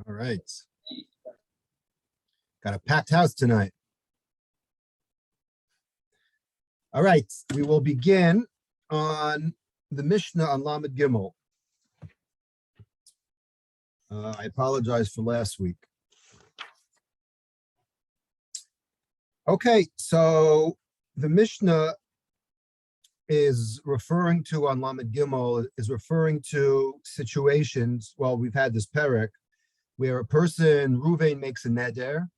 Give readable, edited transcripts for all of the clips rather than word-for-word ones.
All right. Got a packed house tonight. All right. We will begin on the Mishnah on Lamed Gimel. I apologize for last week. Okay, so the Mishnah is referring to on Lamed Gimel, is referring to situations, well, we've had this perek, where a person, Ruvain, makes a neder,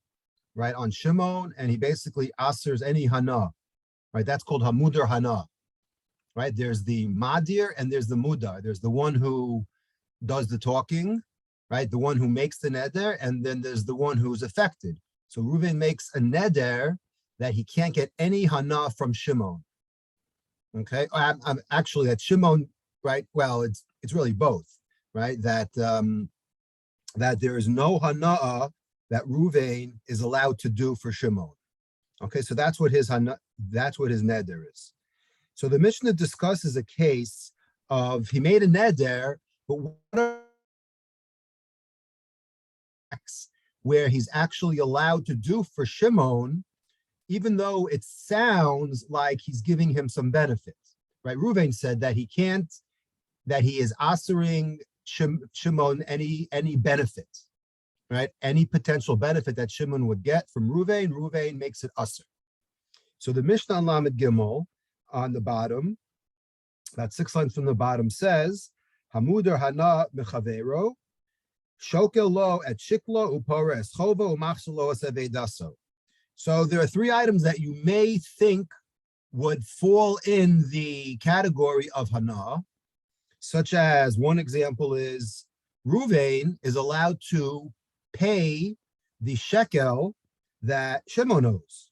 right, on Shimon, and he basically asers any hana, right? That's called hamudar hana, right? There's the madir and there's the mudar. There's the one who does the talking, right? The one who makes the neder, and then there's the one who's affected. So Ruvain makes a neder that he can't get any hana from Shimon. Okay, I'm actually at Shimon, right? Well, it's really both, right? That that there is no hana that Ruvain is allowed to do for Shimon. Okay, so that's what his neder is. So the Mishnah discusses a case of he made a neder, but what where he's actually allowed to do for Shimon, even though it sounds like he's giving him some benefit, right? Ruvain said that he can't, that he is asering Shimon any benefit, right? Any potential benefit that Shimon would get from Ruvain makes it aser. So the Mishnah on Lamed Gimel on the bottom, about 6 lines from the bottom, says, Hamudar hana mechavero, shokel lo et shiklo upora eschovo umachselo asevedaso. So there are 3 items that you may think would fall in the category of hana, such as one example is Ruvain is allowed to pay the shekel that Shimon owes.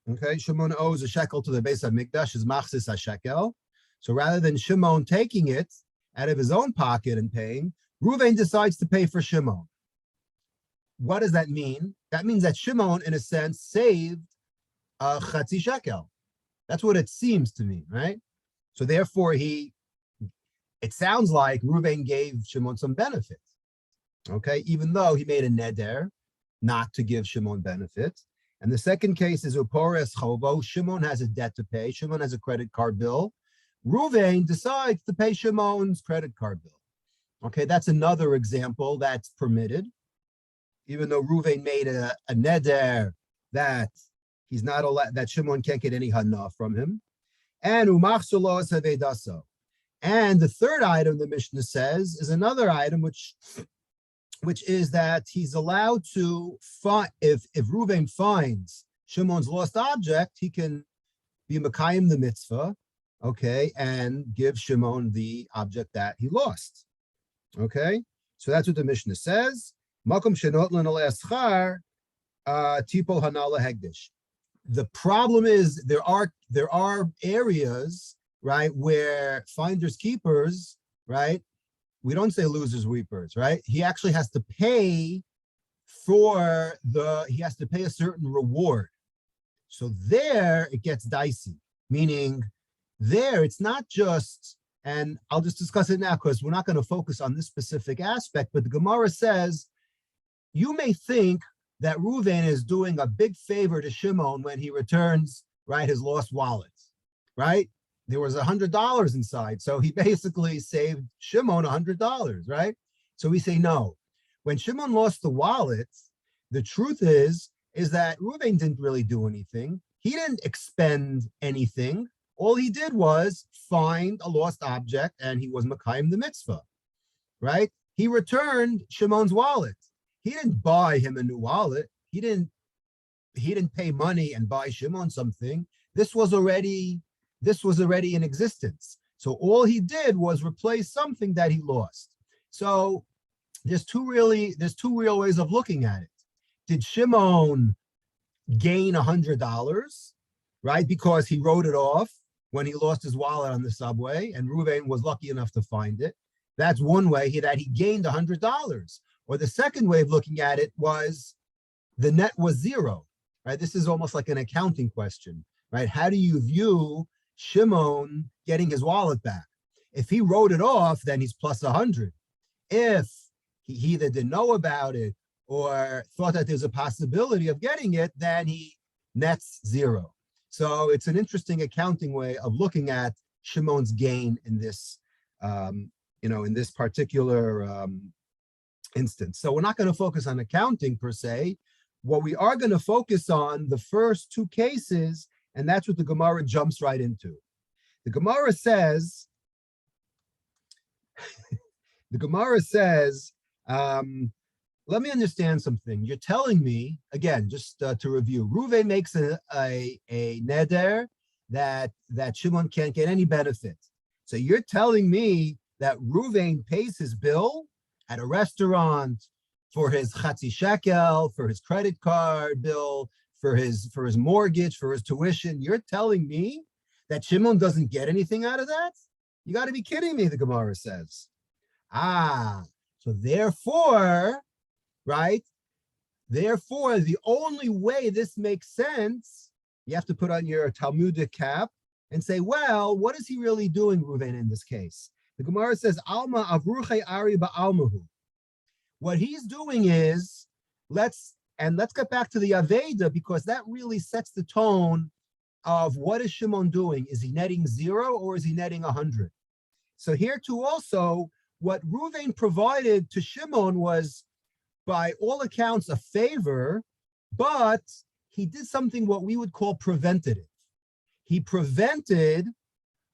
Okay, Shimon owes a shekel to the Beis HaMikdash, is machsis ha-shekel. So rather than Shimon taking it out of his own pocket and paying, Ruvain decides to pay for Shimon. What does that mean? That means that Shimon, in a sense, saved a chatzi shekel. That's what it seems to me, right? So therefore, it sounds like Ruvain gave Shimon some benefit, okay? Even though he made a neder not to give Shimon benefit. And the second case is upores chovo. Shimon has a debt to pay. Shimon has a credit card bill. Ruvain decides to pay Shimon's credit card bill. Okay, that's another example that's permitted. Even though Ruvain made a neder that he's not allowed, that Shimon can't get any hana from him. And umachselo asevedaso. And the third item the Mishnah says is another item which is that he's allowed to find, if Ruvain finds Shimon's lost object, he can be mekayim the mitzvah, okay, and give Shimon the object that he lost. Okay, so that's what the Mishnah says. Makom shenotlan ale'aschar tipol hanala hegdish. The problem is there are areas, right, where finders keepers, right, we don't say losers weepers, right? He actually has to pay he has to pay a certain reward. So there it gets dicey, meaning there it's not just, and I'll just discuss it now because we're not going to focus on this specific aspect, but the Gemara says, you may think that Ruvain is doing a big favor to Shimon when he returns, right, his lost wallet, right? There was $100 inside, so he basically saved Shimon $100, right? So we say no. When Shimon lost the wallet, the truth is that Ruvain didn't really do anything. He didn't expend anything. All he did was find a lost object, and he was mekayim the mitzvah, right? He returned Shimon's wallet. He didn't buy him a new wallet. He didn't pay money and buy Shimon something. This was already in existence. So all he did was replace something that he lost. So there's two real ways of looking at it. Did Shimon gain $100, right? Because he wrote it off when he lost his wallet on the subway, and Ruvain was lucky enough to find it. That's one way that he gained $100. Or the second way of looking at it was the net was zero, right? This is almost like an accounting question, right? How do you view Shimon getting his wallet back? If he wrote it off, then he's plus 100. If he either didn't know about it or thought that there's a possibility of getting it, then he nets 0. So it's an interesting accounting way of looking at Shimon's gain in this, in this particular instance. So we're not going to focus on accounting per se. What we are going to focus on the first 2 cases, and that's what the Gemara jumps right into. The Gemara says, let me understand something. You're telling me, again, just to review, Reuven makes a neder that Shimon can't get any benefit. So you're telling me that Reuven pays his bill at a restaurant for his chatzi shekel, for his credit card bill, for his mortgage, for his tuition. You're telling me that Shimon doesn't get anything out of that? You got to be kidding me, the Gemara says. So therefore, right? Therefore, the only way this makes sense, you have to put on your Talmudic cap and say, well, what is he really doing, Reuven, in this case? The Gemara says, Alma avruche ari ba'almahu. What he's doing is, let's get back to the Aveda, because that really sets the tone of what is Shimon doing. Is he netting 0 or is he netting 100? So here too also, what Reuven provided to Shimon was, by all accounts, a favor, but he did something what we would call preventative. He prevented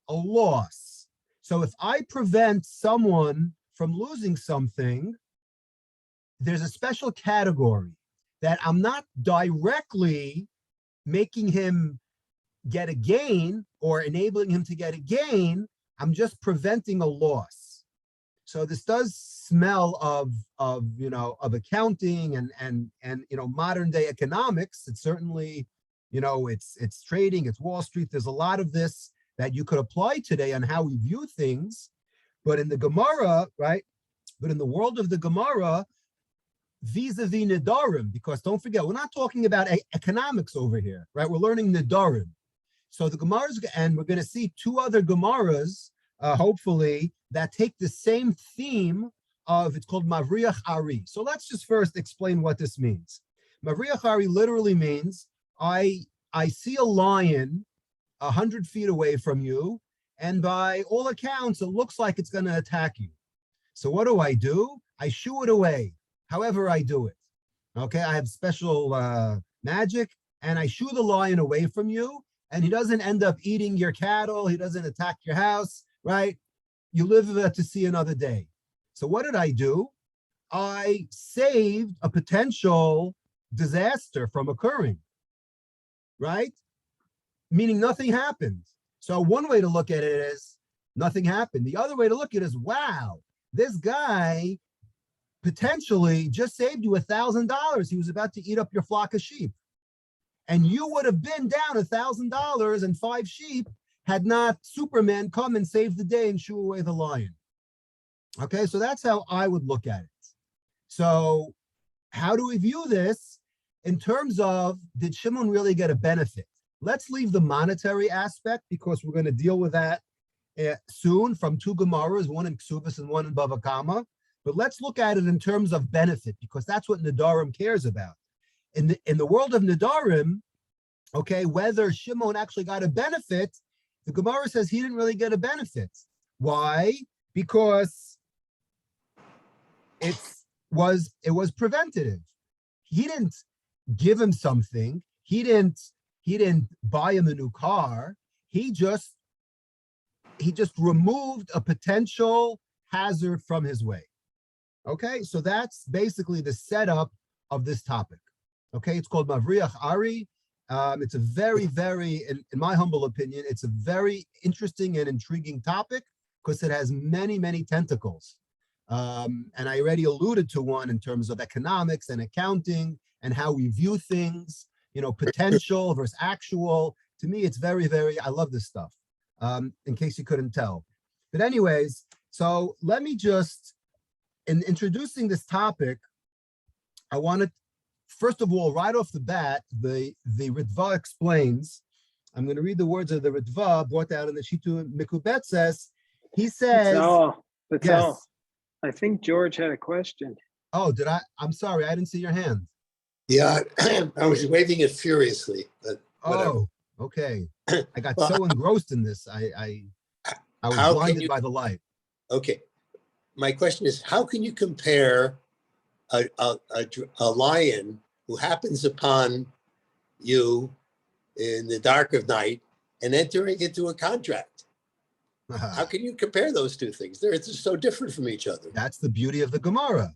a loss. So if I prevent someone from losing something, there's a special category that I'm not directly making him get a gain or enabling him to get a gain. I'm just preventing a loss. So this does smell of accounting and modern day economics. It's certainly, it's trading, it's Wall Street. There's a lot of this that you could apply today on how we view things. But in the Gemara, right? But in the world of the Gemara, vis-a-vis Nedarim, because don't forget, we're not talking about economics over here, right? We're learning Nedarim. So the Gemaras, and we're going to see 2 other Gemaras, hopefully, that take the same theme of, it's called Mavriach Ari. So let's just first explain what this means. Mavriach Ari literally means, I see a lion 100 feet away from you, and by all accounts, it looks like it's going to attack you. So what do? I shoo it away, however I do it. Okay, I have special magic, and I shoo the lion away from you, and he doesn't end up eating your cattle, he doesn't attack your house, right? You live to see another day. So what did I do? I saved a potential disaster from occurring, right? Meaning nothing happened. So one way to look at it is nothing happened. The other way to look at it is, wow, this guy potentially just saved you $1,000. He was about to eat up your flock of sheep. And you would have been down $1,000 and 5 sheep had not Superman come and saved the day and shoo away the lion. Okay, so that's how I would look at it. So how do we view this in terms of, did Shimon really get a benefit? Let's leave the monetary aspect, because we're going to deal with that soon from 2 Gemaras, one in Ksubas and one in Bava Kama. But let's look at it in terms of benefit, because that's what Nedarim cares about. In the world of Nedarim, okay, whether Shimon actually got a benefit, the Gemara says he didn't really get a benefit. Why? Because it was preventative. He didn't give him something. He didn't buy him a new car. He just removed a potential hazard from his way. Okay, so that's basically the setup of this topic. Okay, it's called Mavriach Ari. It's a very, very, in my humble opinion, it's a very interesting and intriguing topic, because it has many, many tentacles. And I already alluded to one in terms of economics and accounting and how we view things, potential versus actual. To me, it's very, very, I love this stuff, in case you couldn't tell. But anyways, so let me just, in introducing this topic, I wanted, first of all, right off the bat, the Ritva explains, I'm going to read the words of the Ritva brought out in the Shitu Mikubetzes. He says, I think George had a question. Oh, did I? I'm sorry, I didn't see your hand. Yeah, I was waving it furiously, but whatever. Oh, okay. I got Well, so engrossed in this. I was how can blinded you? by the light. Okay, my question is, how can you compare a lion who happens upon you in the dark of night and entering into a contract? How can you compare those two things? They're just so different from each other. That's the beauty of the Gemara.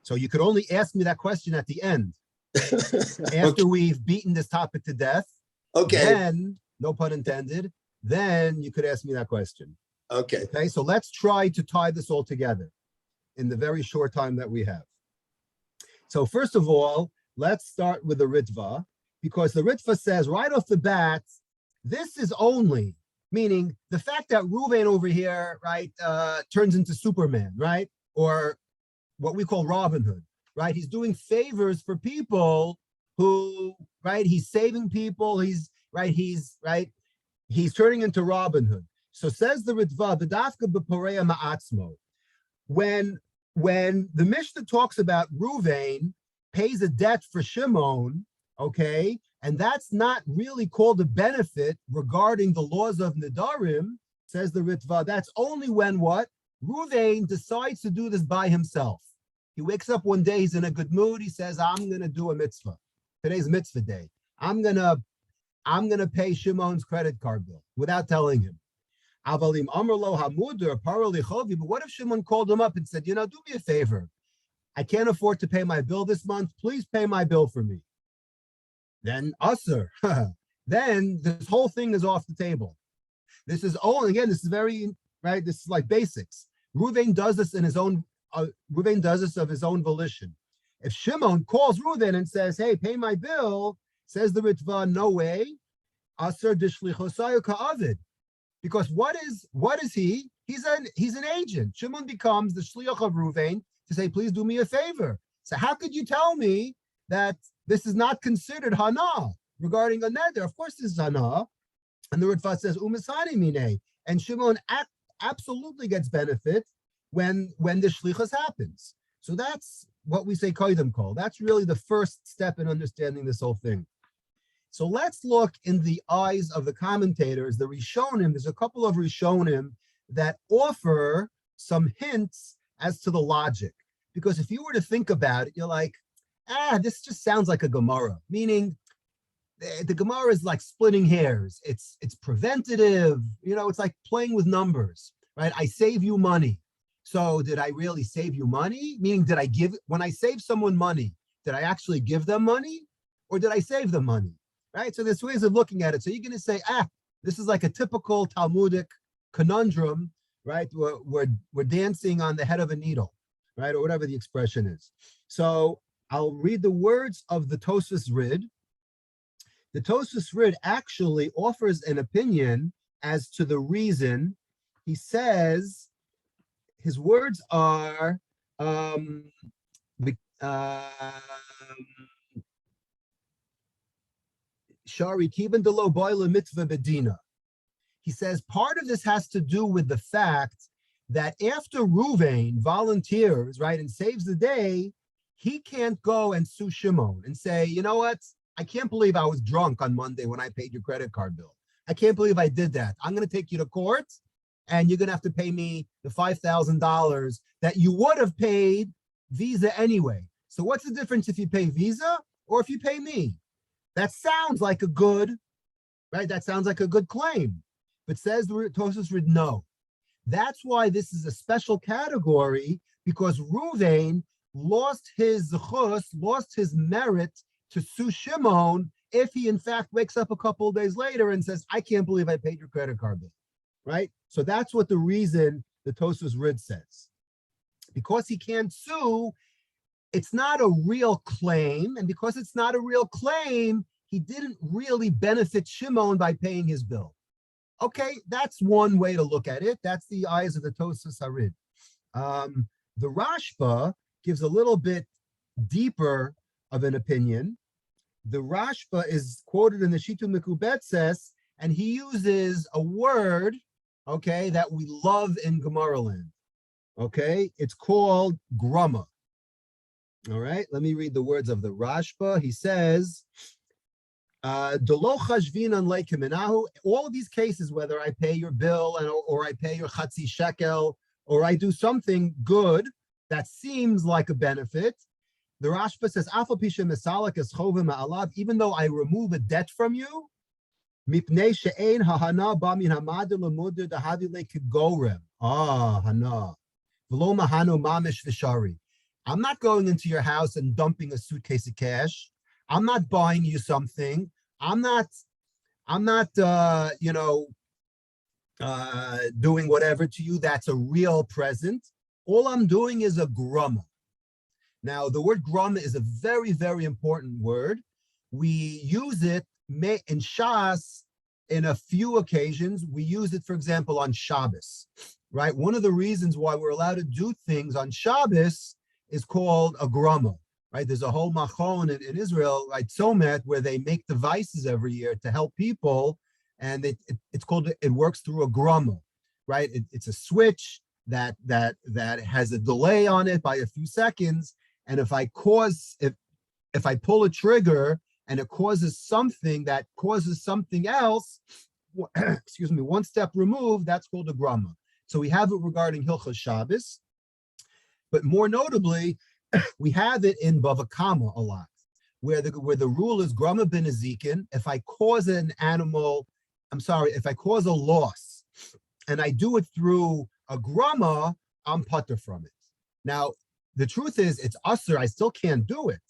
So you could only ask me that question at the end. After we've beaten this topic to death, Okay. then, no pun intended, then you could ask me that question. Okay. Okay, so let's try to tie this all together in the very short time that we have. So first of all, let's start with the Ritva, because the Ritva says right off the bat, this is only, meaning the fact that Reuven over here, right, turns into Superman, right? Or what we call Robin Hood, right? He's doing favors for people who, right, he's saving people, he's turning into Robin Hood. So says the Ritva, the Dafka b'Poreya Ma'atzmo, when the Mishnah talks about Reuven pays a debt for Shimon, okay, and that's not really called a benefit regarding the laws of Nedarim, says the Ritva, that's only when what? Reuven decides to do this by himself. He wakes up one day, he's in a good mood, he says, I'm gonna do a mitzvah. Today's mitzvah day. I'm gonna pay Shimon's credit card bill without telling him. But what if Shimon called him up and said, do me a favor. I can't afford to pay my bill this month. Please pay my bill for me. Then usher. Then this whole thing is off the table. This is again, this is very, right? This is like basics. Reuven does this in his own, Reuven does this of his own volition. If Shimon calls Reuven and says, hey, pay my bill, says the Ritva, no way. Aser dishlichosayu ka'avid. Because what is he? He's an agent. Shimon becomes the shliach of Reuven to say, please do me a favor. So how could you tell me that this is not considered hana regarding a neder? Of course this is hana. And the Ritva says, umisani mine. And Shimon absolutely gets benefit when the shlichus happens. So that's what we say koydem kol. That's really the first step in understanding this whole thing. So let's look in the eyes of the commentators, the Rishonim. There's a couple of Rishonim that offer some hints as to the logic. Because if you were to think about it, you're like, this just sounds like a Gemara. Meaning, the Gemara is like splitting hairs. It's preventative. It's like playing with numbers, right? I save you money. So did I really save you money? Meaning, when I save someone money, did I actually give them money? Or did I save them money? Right? So there's ways of looking at it. So you're going to say, this is like a typical Talmudic conundrum, right? We're dancing on the head of a needle, right? Or whatever the expression is. So I'll read the words of the Tosfos Rid. The Tosfos Rid actually offers an opinion as to the reason. He says, his words are, Shari Kiban Delo Boila Mitzvah Bedina. He says part of this has to do with the fact that after Reuven volunteers, right, and saves the day, he can't go and sue Shimon and say, you know what? I can't believe I was drunk on Monday when I paid your credit card bill. I can't believe I did that. I'm going to take you to court and you're going to have to pay me the $5,000 that you would have paid Visa anyway. So what's the difference if you pay Visa or if you pay me? That sounds like a good, right? That sounds like a good claim. But says the Tosfos Rid, no. That's why this is a special category, because Reuven lost his zechus, lost his merit to sue Shimon if he in fact wakes up a couple of days later and says, I can't believe I paid your credit card bill, right? So that's what the reason the Tosfos Rid says. Because he can't sue, it's not a real claim, and because it's not a real claim, he didn't really benefit Shimon by paying his bill. Okay, that's one way to look at it. That's the eyes of the Tosfos Harid. The Rashba gives a little bit deeper of an opinion. The Rashba is quoted in the Shitu Mekubetzes, and he uses a word, okay, that we love in Gemara land. Okay, it's called grama. All right, let me read the words of the Rashba. He says, all of these cases, whether I pay your bill or I pay your chatzi shekel, or I do something good that seems like a benefit, the Rashba says, even though I remove a debt from you, I'm not going into your house and dumping a suitcase of cash. I'm not buying you something. I'm not doing whatever to you that's a real present. All I'm doing is a grama. Now, the word grama is a very, very important word. We use it in Shas in a few occasions. We use it, for example, on Shabbos, right? One of the reasons why we're allowed to do things on Shabbos is called a grama, right? There's a whole machon in Israel, right, Tzomet, where they make devices every year to help people, and it works through a grama, right? It's a switch that has a delay on it by a few seconds, and if I pull a trigger and it causes something that causes something else, excuse me, one step removed, that's called a grama. So we have it regarding Hilchos Shabbos, but more notably, we have it in Bava Kama a lot, where the rule is grama ben ezikin. If I cause a loss, and I do it through a grama, I'm putter from it. Now, the truth is, it's usher. I still can't do it,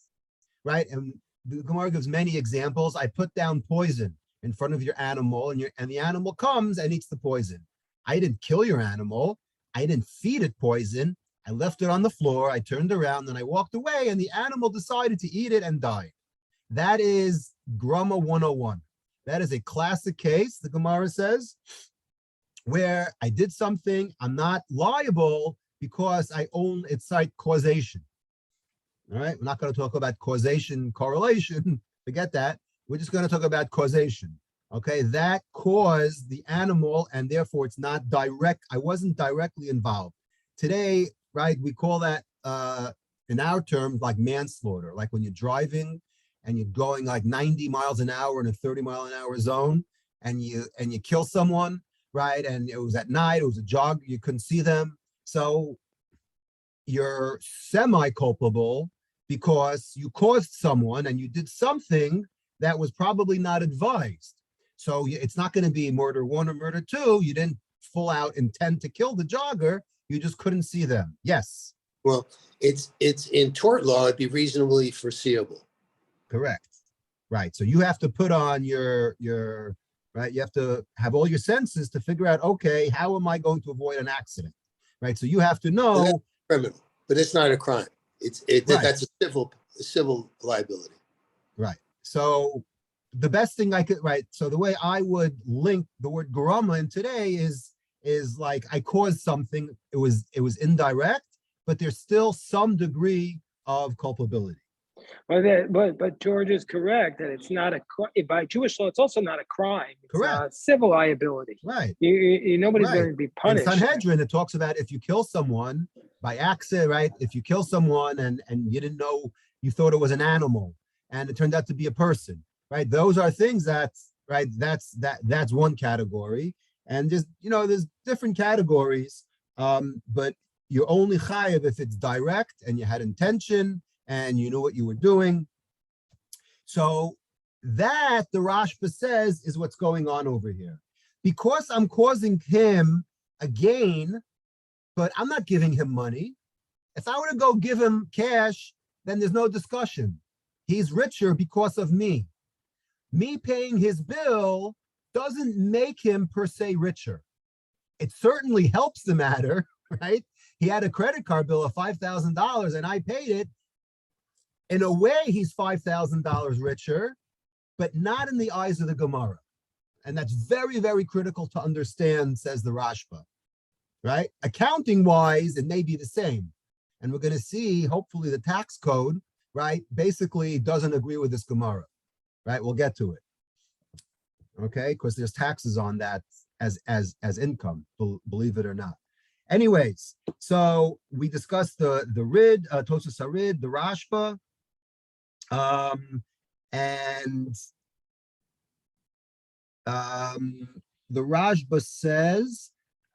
right? And the Gemara gives many examples. I put down poison in front of your animal, and the animal comes and eats the poison. I didn't kill your animal. I didn't feed it poison. I left it on the floor. I turned around and I walked away, and the animal decided to eat it and died. That is Grama 101. That is a classic case, the Gemara says, where I did something, I'm not liable because it's like causation. All right, we're not going to talk about causation, correlation, forget that. We're just going to talk about causation. Okay, that caused the animal, and therefore it's not direct. I wasn't directly involved. Today, right, we call that in our terms like manslaughter, like when you're driving and you're going like 90 miles an hour in a 30-mile-an-hour zone, and you kill someone, right? And it was at night, it was a jog, you couldn't see them. So you're semi-culpable because you caused someone and you did something that was probably not advised. So it's not going to be murder one or murder two. You didn't full out intend to kill the jogger. You just couldn't see them. Yes. Well, it's in tort law, it'd be reasonably foreseeable. Correct. Right. So you have to put on your right. You have to have all your senses to figure out, okay, how am I going to avoid an accident? Right. So you have to know. That's criminal, but it's not a crime. Right. That's a civil liability. Right. So the best thing I could, right. So the way I would link the word grama in today is like I caused something. It was indirect, but there's still some degree of culpability. But George is correct that it's not by Jewish law. It's also not a crime. It's correct. Civil liability. Right. Nobody's going to be punished. In Sanhedrin, it talks about if you kill someone by accident, right? If you kill someone and you didn't know, you thought it was an animal, and it turned out to be a person, right? Those are things that's right. That's one category, and there's different categories. But you're only chayav if it's direct and you had intention and you knew what you were doing. So that, the Rashba says, is what's going on over here. Because I'm causing him a gain, but I'm not giving him money. If I were to go give him cash, then there's no discussion. He's richer because of me. Me paying his bill doesn't make him per se richer. It certainly helps the matter, right? He had a credit card bill of $5,000 and I paid it. In a way, he's $5,000 richer, but not in the eyes of the Gemara. And that's very, very critical to understand, says the Rashba, right? Accounting-wise, it may be the same. And we're going to see, hopefully, the tax code, right, basically doesn't agree with this Gemara, right? We'll get to it, okay? Because there's taxes on that as income, believe it or not. Anyways, so we discussed the Rid, Tosfos Harid, the Rashba, and the Rashba says,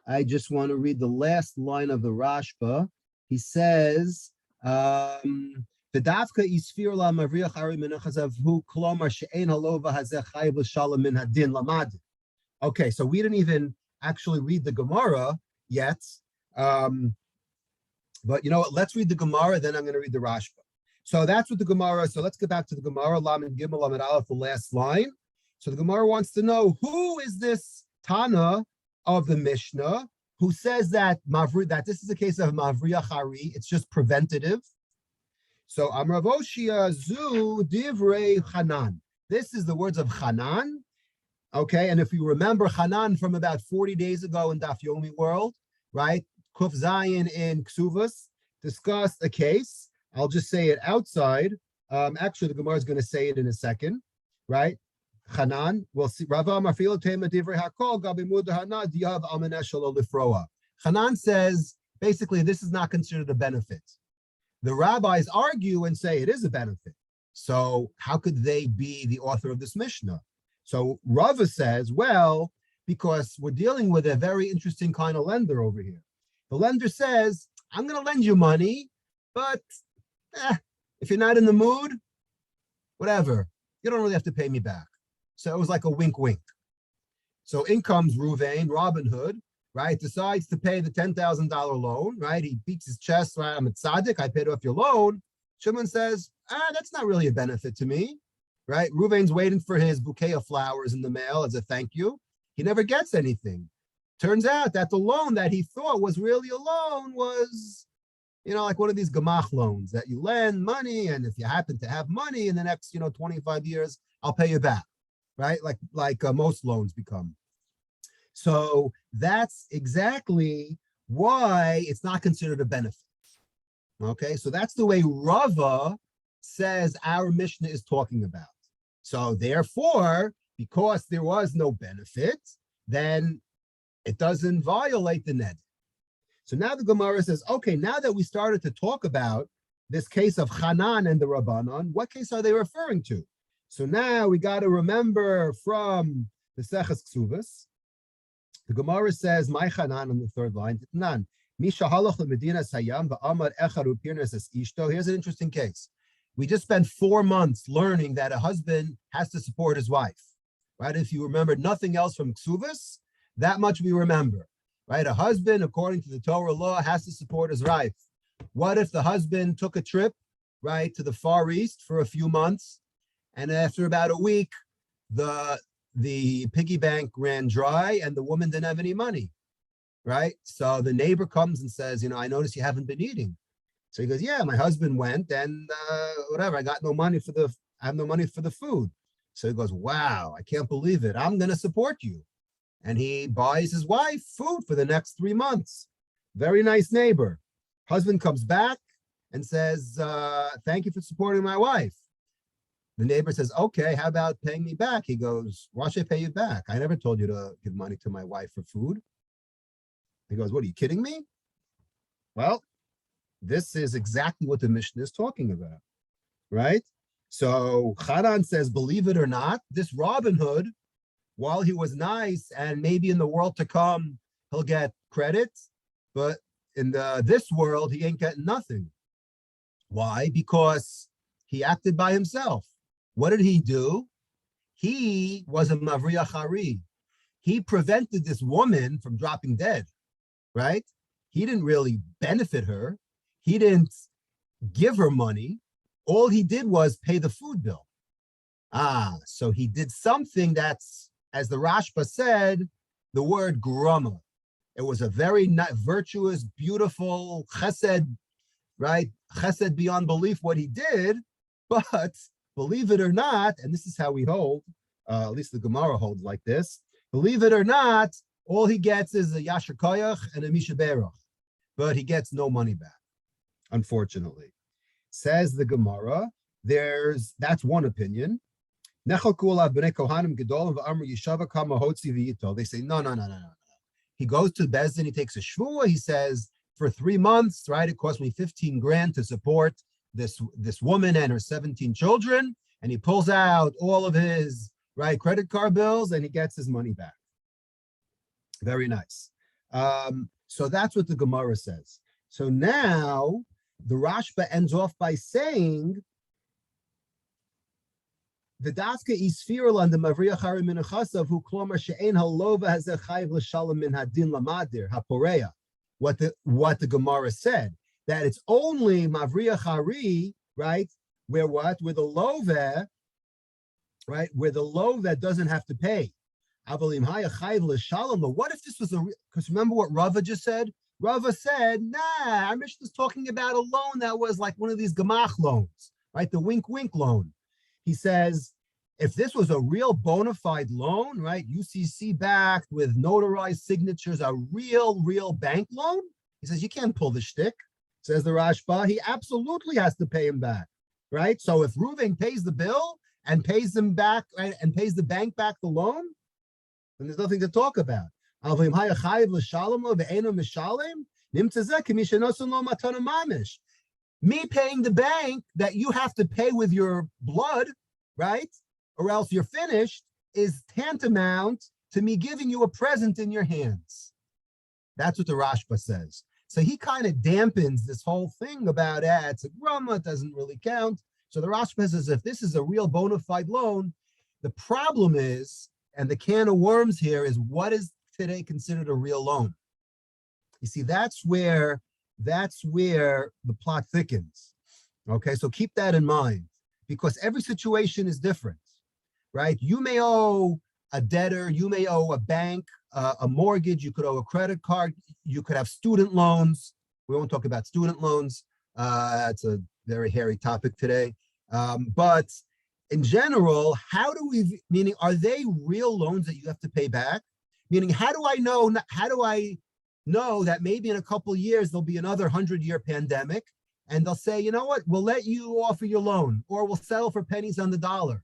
I just want to read the last line of the Rashba. He says, the dafka isfir la mavriach ari menachazav hu klomar she'ein halova hazeh chayiv l'shalom min hadin lamad. Okay, so we didn't even actually read the Gemara yet. But you know what? Let's read the Gemara, then I'm going to read the Rashba. So that's what the Gemara. So let's get back to the Gemara. Lamed Gimel Lamed Aleph, the last line. So the Gemara wants to know, who is this Tana of the Mishnah who says that this is a case of Mavriach Hari, it's just preventative. So Amrav Oshia Zu Divrei Chanan. This is the words of Chanan. Okay, and if you remember Chanan from about 40 days ago in Daf Yomi World, right? Kuf Zayin in Ksuvas discussed a case. I'll just say it outside. Actually, the Gemara is going to say it in a second, right? Chanan, we'll see. Chanan says, basically, this is not considered a benefit. The rabbis argue and say it is a benefit. So how could they be the author of this Mishnah? So Rava says, well, because we're dealing with a very interesting kind of lender over here. The lender says, I'm going to lend you money, but if you're not in the mood, whatever, you don't really have to pay me back. So it was like a wink, wink. So in comes Ruvain, Robin Hood, right? Decides to pay the $10,000 loan, right? He beats his chest, right? I'm a tzaddik, I paid off your loan. Shimon says, that's not really a benefit to me, right? Ruvain's waiting for his bouquet of flowers in the mail as a thank you. He never gets anything. Turns out that the loan that he thought was really a loan was, like one of these gemach loans that you lend money, and if you happen to have money in the next, 25 years, I'll pay you back, right? Like most loans become. So that's exactly why it's not considered a benefit. Okay, so that's the way Rava says our Mishnah is talking about. So therefore, because there was no benefit, then it doesn't violate the Ned. So now the Gemara says, okay, now that we started to talk about this case of Chanan and the Rabbanon, what case are they referring to? So now we got to remember from the Seches Ksuvas, the Gemara says, my Chanan on the third line, Nan, Misha halach leMedina Sayam va'amar echaru pirnes es ishto. Here's an interesting case. We just spent 4 months learning that a husband has to support his wife, right? If you remember nothing else from Ksuvas, that much we remember, right? A husband, according to the Torah law, has to support his wife. What if the husband took a trip, right, to the Far East for a few months, and after about a week, the piggy bank ran dry and the woman didn't have any money, right? So the neighbor comes and says, I noticed you haven't been eating. So he goes, yeah, my husband went and whatever, I have no money for the food. So he goes, wow, I can't believe it. I'm going to support you. And he buys his wife food for the next 3 months. Very nice neighbor. Husband comes back and says, thank you for supporting my wife. The neighbor says, okay, how about paying me back? He goes, why should I pay you back? I never told you to give money to my wife for food. He goes, what, are you kidding me? Well, this is exactly what the Mishnah is talking about, right? So Chanan says, believe it or not, this Robin Hood, while he was nice and maybe in the world to come, he'll get credit, but in this world, he ain't getting nothing. Why? Because he acted by himself. What did he do? He was a Mavriach Hari. He prevented this woman from dropping dead, right? He didn't really benefit her. He didn't give her money. All he did was pay the food bill. So he did something that's, as the Rashba said, the word grama. It was a very virtuous, beautiful chesed, right? Chesed beyond belief what he did, but believe it or not, and this is how we hold, at least the Gemara holds like this, believe it or not, all he gets is a Yasher Koyach and a Misha Berach, but he gets no money back, unfortunately. Says the Gemara, that's one opinion. They say, no. He goes to Bezdin, he takes a shvua, he says, for 3 months, right, it cost me 15 grand to support this woman and her 17 children, and he pulls out all of his, right, credit card bills, and he gets his money back. Very nice. So that's what the Gemara says. So now the Rashba ends off by saying, the daska isfirul and the mavriya chari min achasav who klomer she'en halova has a chayv l'shalom min hadin lamadir haporeya. What the Gemara said, that it's only mavriya chari, right, where the love, right, where the love doesn't have to pay. Avalim haya chayv l'shalom. But what if this was because remember what Rava just said? Rava said, nah, our Mishnah is talking about a loan that was like one of these gemach loans, right, the wink wink loan. He says, if this was a real bona fide loan, right, UCC backed with notarized signatures, a real bank loan, he says, you can't pull the shtick. Says the Rashba, he absolutely has to pay him back, right? So if Reuven pays the bill and pays them back, right, and pays the bank back the loan, then there's nothing to talk about. Me paying the bank that you have to pay with your blood, right? Or else you're finished, is tantamount to me giving you a present in your hands. That's what the Rashba says. So he kind of dampens this whole thing about it's a grama, it doesn't really count. So the Rashba says if this is a real bona fide loan, the problem is, and the can of worms here is, what is today considered a real loan? You see, that's where the plot thickens. Okay, so keep that in mind, because every situation is different, right? You may owe a debtor, you may owe a bank, a mortgage, you could owe a credit card, you could have student loans. We won't talk about student loans. It's a very hairy topic today. But in general, meaning, are they real loans that you have to pay back? Meaning, how do I know that maybe in a couple of years there'll be another 100-year pandemic, and they'll say, you know what, we'll let you offer your loan, or we'll settle for pennies on the dollar.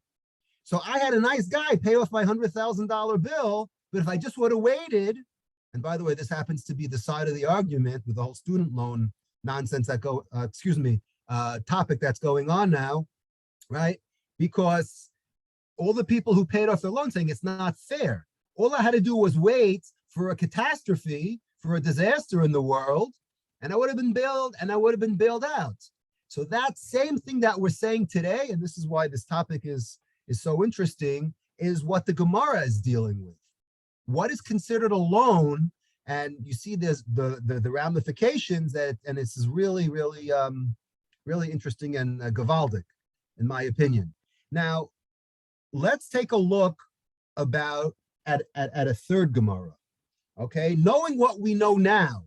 So I had a nice guy pay off my $100,000 bill, but if I just would have waited, and by the way, this happens to be the side of the argument with the whole student loan nonsense topic that's going on now, right? Because all the people who paid off their loan saying it's not fair. All I had to do was wait for a catastrophe, for a disaster in the world, and I would have been bailed out. So that same thing that we're saying today, and this is why this topic is so interesting, is what the Gemara is dealing with. What is considered a loan? And you see there's the ramifications and this is really interesting and gavaldic, in my opinion. Now, let's take a look at a third Gemara. Okay, knowing what we know now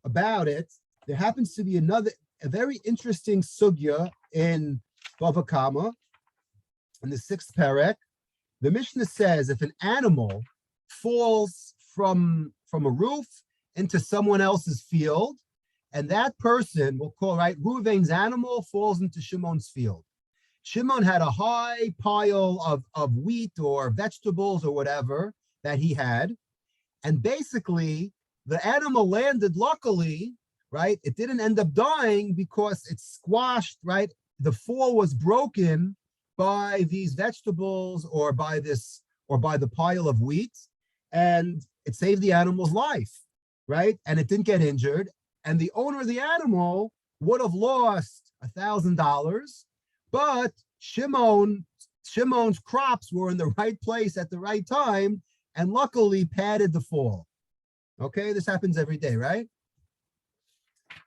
about it, there happens to be a very interesting sugya in Bava Kama, in the 6th perek. The Mishnah says if an animal falls from a roof into someone else's field, and that person, we'll call, right, Reuven's animal falls into Shimon's field. Shimon had a high pile of wheat or vegetables or whatever that he had. And basically, the animal landed luckily, right? It didn't end up dying because it squashed, right? The fall was broken by these vegetables or by the pile of wheat, and it saved the animal's life, right? And it didn't get injured. And the owner of the animal would have lost $1,000, but Shimon's crops were in the right place at the right time, and luckily padded the fall. Okay, this happens every day, right?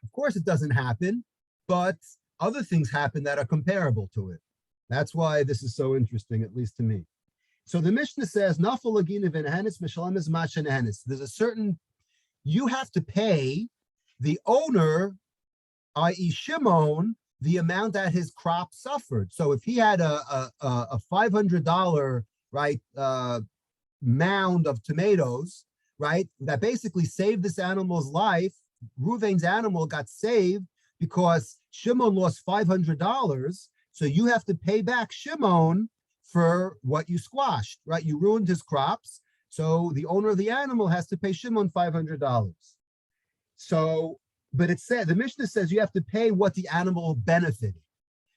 Of course it doesn't happen, but other things happen that are comparable to it. That's why this is so interesting, at least to me. So the Mishnah says, there's a certain, you have to pay the owner, i.e. Shimon, the amount that his crop suffered. So if he had a $500, right, mound of tomatoes, right, that basically saved this animal's life, Reuven's animal got saved because Shimon lost $500. So you have to pay back Shimon for what you squashed, right? You ruined his crops. So the owner of the animal has to pay Shimon $500. So, but it said, the Mishnah says you have to pay what the animal benefited.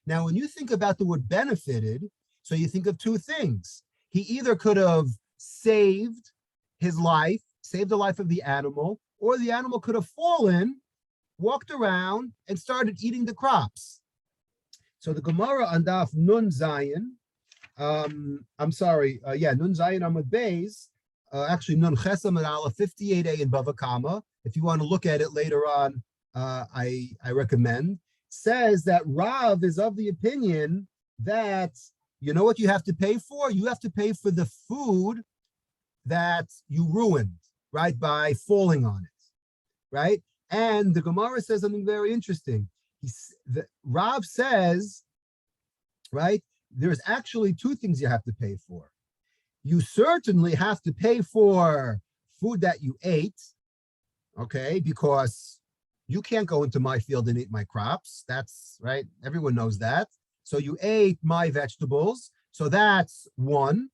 Now, when you think about the word benefited, so you think of two things. He either could have saved his life, saved the life of the animal, or the animal could have fallen, walked around, and started eating the crops. So the Gemara on Daf Nun Zayin, Nun Zayin Amud Beis, actually Nun Chesam and Aleph 58a in Bava Kama. If you want to look at it later on, I recommend. Says that Rav is of the opinion that, you know what you have to pay for? You have to pay for the food that you ruined, right, by falling on it, right? And the Gemara says something very interesting. Rav says, right, there's actually two things you have to pay for. You certainly have to pay for food that you ate, okay, because you can't go into my field and eat my crops. That's right. Everyone knows that. So you ate my vegetables. So that's one.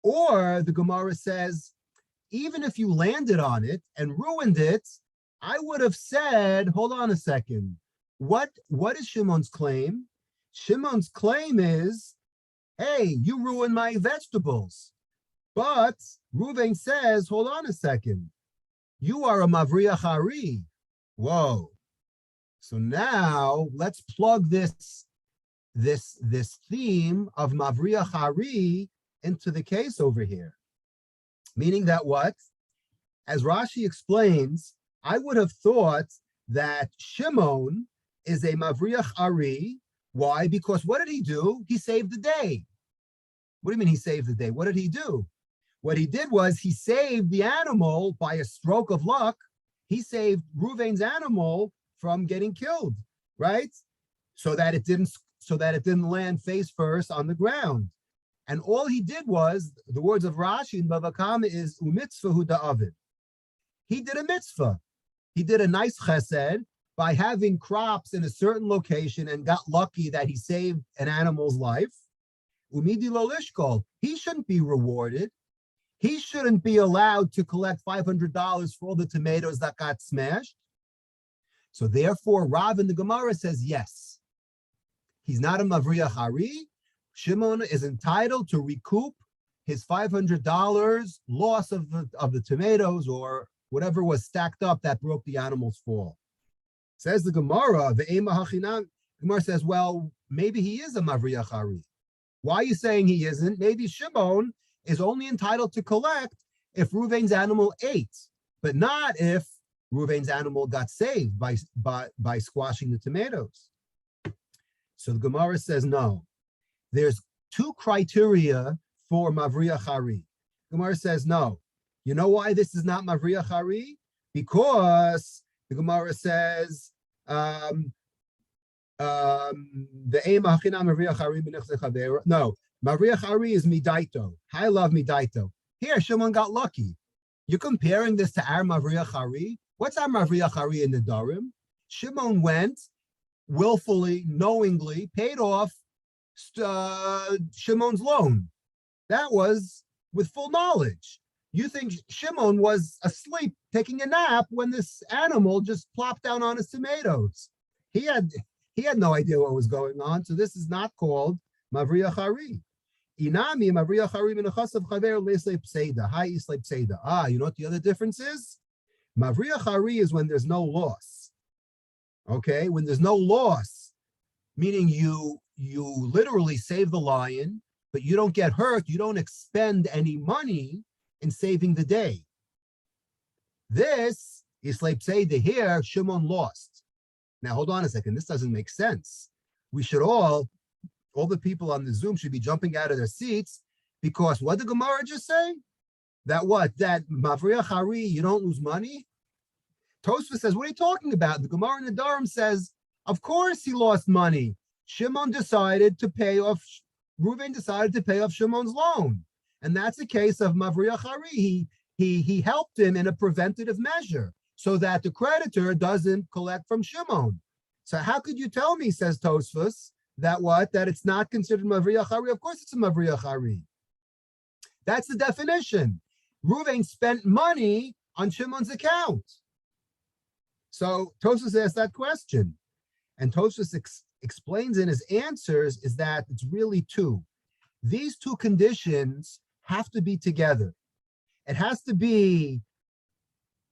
Or the Gemara says, even if you landed on it and ruined it, I would have said, hold on a second. What is Shimon's claim? Shimon's claim is, hey, you ruined my vegetables. But Reuven says, hold on a second. You are a Mavriach Hari. Whoa. So now let's plug this theme of Mavriach Hari into the case over here. Meaning that what? As Rashi explains, I would have thought that Shimon is a Mavriach Ari. Why? Because what did he do? He saved the day. What do you mean he saved the day? What did he do? What he did was he saved the animal by a stroke of luck. He saved Reuven's animal from getting killed, right? So that it didn't land face first on the ground. And all he did was, the words of Rashi in Bava Kama is umitzvahu da'avid. He did a mitzvah. He did a nice chesed by having crops in a certain location and got lucky that he saved an animal's life. Umidi lo lishkol. He shouldn't be rewarded. He shouldn't be allowed to collect $500 for all the tomatoes that got smashed. So therefore, Rav in the Gemara says, yes, he's not a Mavriach Hari. Shimon is entitled to recoup his $500 loss of the tomatoes or whatever was stacked up that broke the animal's fall. Says the Gemara, the Gemara says, well, maybe he is a Mavriach Hari. Why are you saying he isn't? Maybe Shimon is only entitled to collect if Reuven's animal ate, but not if Reuven's animal got saved by squashing the tomatoes. So the Gemara says no. There's two criteria for Mavriach Hari. Gemara says no. You know why this is not Mavriach Hari? Because the Gemara says the aim hachinam Mavriach Hari b'nechse chavera. No, Mavriach Hari is midaito. I love midaito. Here, Shimon got lucky. You're comparing this to our Mavriach Hari. What's our Mavriach Hari in Nedarim? Shimon went willfully, knowingly, paid off Shimon's loan. That was with full knowledge. You think Shimon was asleep, taking a nap when this animal just plopped down on his tomatoes. He had no idea what was going on. So this is not called Mavriach Hari. Inami Mavriach Hari minachasav chaver leslei pseida. Hi islei pseida. You know what the other difference is? Mavriach Hari is when there's no loss. Okay, when there's no loss, meaning you literally save the lion, but you don't get hurt. You don't expend any money in saving the day. This is like say the here Shimon lost. Now hold on a second. This doesn't make sense. We should all the people on the Zoom should be jumping out of their seats because what did the Gemara just say? That Mavriach Hari, you don't lose money? Tosfos says, what are you talking about? The Gemara in Nedarim says, of course he lost money. Reuven decided to pay off Shimon's loan. And that's a case of Mavriach Hari. He helped him in a preventative measure so that the creditor doesn't collect from Shimon. So how could you tell me, says Tosfos, that it's not considered Mavriach Hari? Of course it's a Mavriach Hari. That's the definition. Reuven spent money on Shimon's account. So Tosfos asked that question, and Tosfos explains in his answers is that it's really two. These two conditions have to be together. It has to be,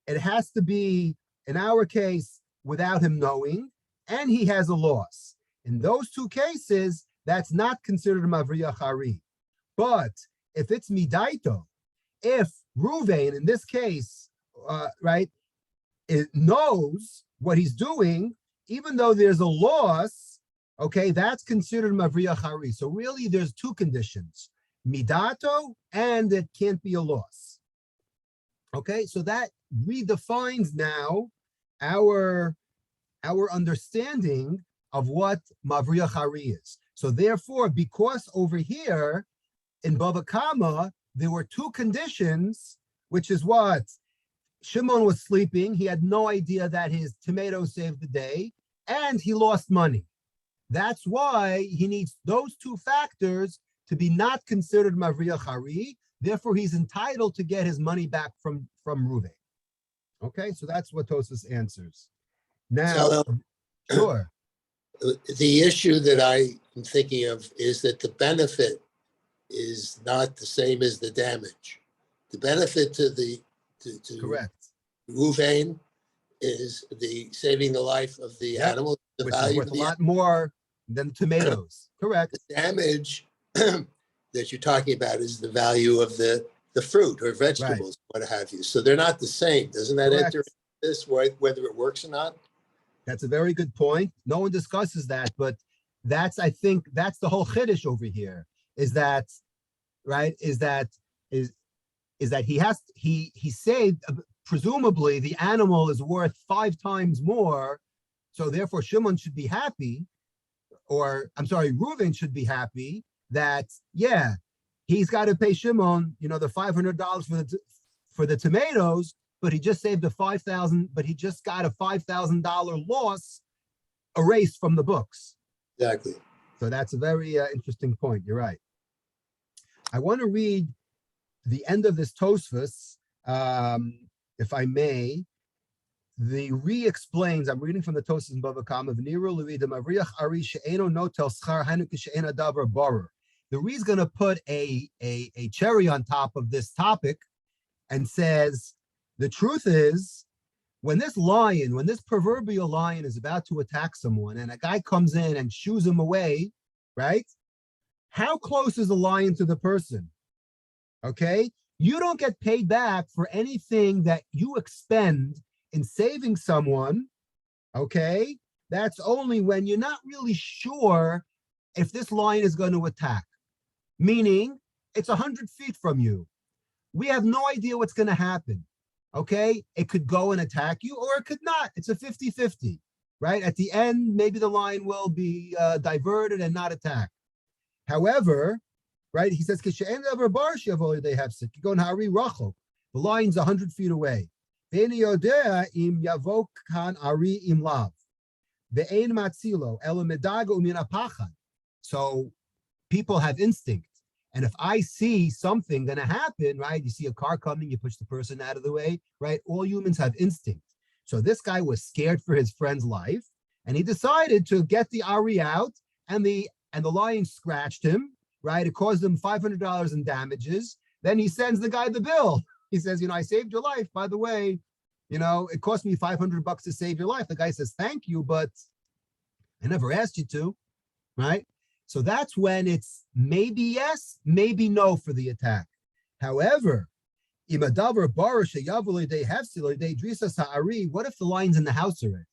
in our case, without him knowing, and he has a loss. In those two cases, that's not considered Mavriya Hari. But if it's Midaito, if Reuven, in this case, right, it knows what he's doing, even though there's a loss, okay, that's considered Mavriya Hari. So really, there's two conditions, Midato, and it can't be a loss. Okay, so that redefines now our understanding of what Mavriya Hari is. So therefore, because over here in Bava Kama, there were two conditions, which is what? Shimon was sleeping. He had no idea that his tomato saved the day, and he lost money. That's why he needs those two factors to be not considered Mavriya Hari. Therefore, he's entitled to get his money back from Reuven. Okay, so that's what Tosfos answers. Now, sure. The issue that I am thinking of is that the benefit is not the same as the damage. The benefit to Correct. Reuven is the saving the life of the animal, the Which is value worth of a the lot more than tomatoes. Correct. The damage that you're talking about is the value of the fruit or vegetables, what have you. So they're not the same. Doesn't that Correct. enter into this, whether it works or not? That's a very good point. No one discusses that, but I think that's the whole chiddush over here. Is that right? Is that he saved, presumably the animal is worth 5 times more, so therefore Shimon should be happy, or I'm sorry, Reuven should be happy that he's got to pay Shimon, the $500 for the tomatoes, but he just saved he just got a $5,000 loss erased from the books. Exactly. So that's a very interesting point. You're right. I want to read the end of this Tosfos, if I may. The re-explains, I'm reading from the Tosfos in Bava Kama, the Re is going to put a cherry on top of this topic and says, the truth is, when this proverbial lion is about to attack someone and a guy comes in and shoos him away, right? How close is the lion to the person? Okay? You don't get paid back for anything that you expend in saving someone, okay? That's only when you're not really sure if this lion is going to attack. Meaning, it's 100 feet from you. We have no idea what's going to happen, okay? It could go and attack you, or it could not. It's a 50-50, right? At the end, maybe the lion will be diverted and not attack. However, right, he says, the lion's 100 feet away. So people have instinct. And if I see something going to happen, right, you see a car coming, you push the person out of the way, right? All humans have instinct. So this guy was scared for his friend's life, and he decided to get the Ari out, and the lion scratched him, right? It caused him $500 in damages. Then he sends the guy the bill. He says, I saved your life. By the way, it cost me $500 to save your life. The guy says, thank you, but I never asked you to, right? So that's when it's maybe yes, maybe no for the attack. However, what if the lion's in the house already?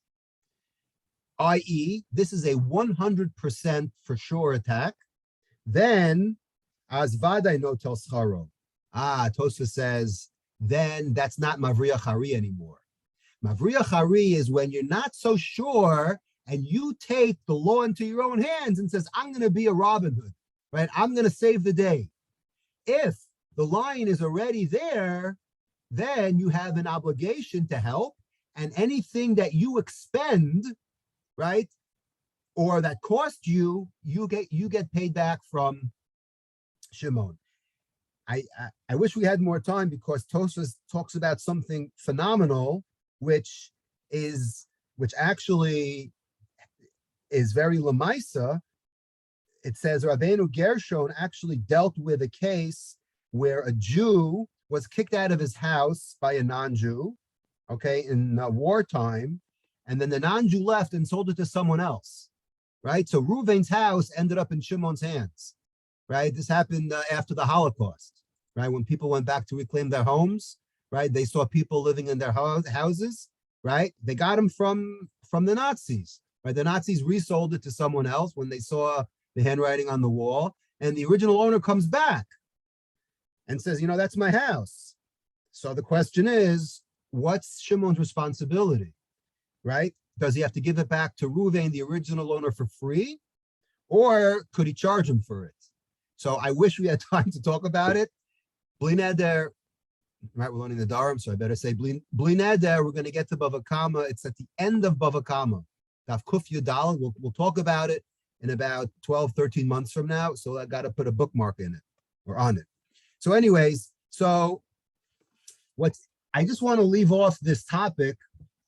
I.e., this is a 100% for sure attack. Then, as vaday no tel scharo. Tosfos says, then that's not Mavriya Hari anymore. Mavriya Hari is when you're not so sure and you take the law into your own hands and says, I'm going to be a Robin Hood, right? I'm going to save the day. If the lion is already there, then you have an obligation to help, and anything that you expend, right, or that cost you, you get paid back from Shimon. I wish we had more time because Tosfos talks about something phenomenal, which actually is very lamaisa. It says Rabbeinu Gershon actually dealt with a case where a Jew was kicked out of his house by a non-Jew, okay, in wartime, and then the non-Jew left and sold it to someone else, right? So Reuven's house ended up in Shimon's hands, right? This happened after the Holocaust, right? When people went back to reclaim their homes, right? They saw people living in their houses, right? They got them from the Nazis, right? The Nazis resold it to someone else when they saw the handwriting on the wall, and the original owner comes back and says, you know, that's my house. So the question is, what's Shimon's responsibility, right? Does he have to give it back to Reuven, the original owner, for free? Or could he charge him for it? So I wish we had time to talk about it. Bli Neder, right, we're learning the Nedarim, so I better say Bli Neder, we're going to get to Bava Kama. It's at the end of Bava Kama. Daf Kuf Yudal, we'll talk about it in about 12, 13 months from now. So I got to put a bookmark in it or on it. So anyways, so I just want to leave off this topic.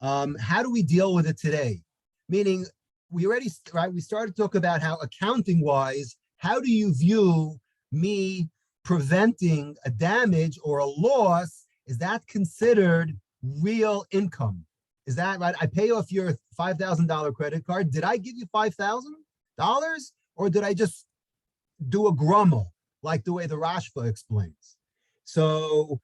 How do we deal with it today? Meaning we started to talk about how accounting wise, how do you view me preventing a damage or a loss? Is that considered real income? Is that right? I pay off your $5,000 credit card. Did I give you $5,000? Or did I just do a grummel, like the way the Rashba explains? So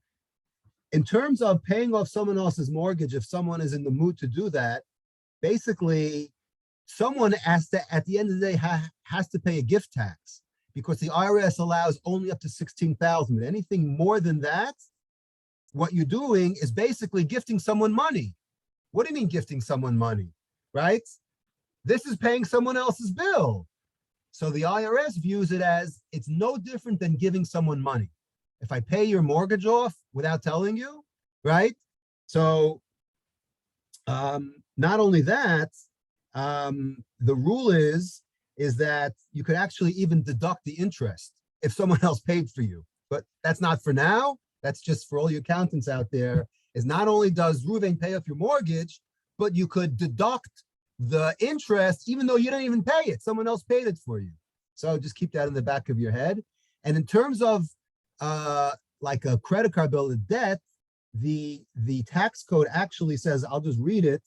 in terms of paying off someone else's mortgage, if someone is in the mood to do that, basically someone has to, at the end of the day, has to pay a gift tax because the IRS allows only up to $16,000. Anything more than that, what you're doing is basically gifting someone money. What do you mean gifting someone money, right? This is paying someone else's bill. So the IRS views it as it's no different than giving someone money. If I pay your mortgage off without telling you, right? So not only that, the rule is that you could actually even deduct the interest if someone else paid for you. But that's not for now. That's just for all you accountants out there, is not only does Reuven pay off your mortgage, but you could deduct the interest, even though you didn't even pay it. Someone else paid it for you. So just keep that in the back of your head. And in terms of like a credit card bill of debt, the tax code actually says, I'll just read it.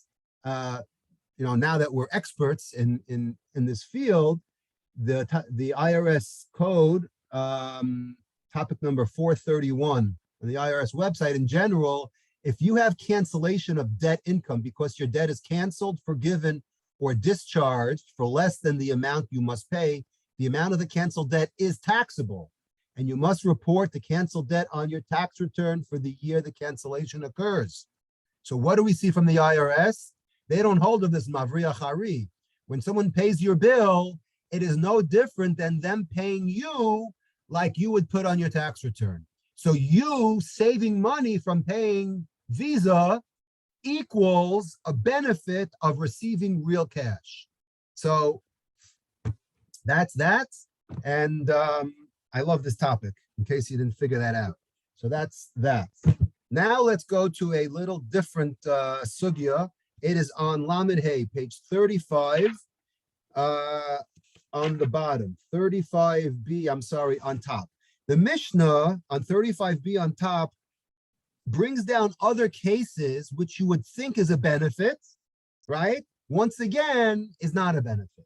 Now that we're experts in this field, the IRS code, topic number 431 on the IRS website in general, if you have cancellation of debt income because your debt is canceled, forgiven, or discharged for less than the amount you must pay, the amount of the canceled debt is taxable. And you must report the canceled debt on your tax return for the year the cancellation occurs. So what do we see from the IRS? They don't hold of this mavriya hari. When someone pays your bill, it is no different than them paying you like you would put on your tax return. So you saving money from paying Visa equals a benefit of receiving real cash. So that's that. And I love this topic, in case you didn't figure that out. So that's that. Now let's go to a little different sugya. It is on Lamed Hey, page 35, on the bottom, 35b, I'm sorry, on top. The Mishnah on 35b on top brings down other cases which you would think is a benefit, right? Once again, is not a benefit.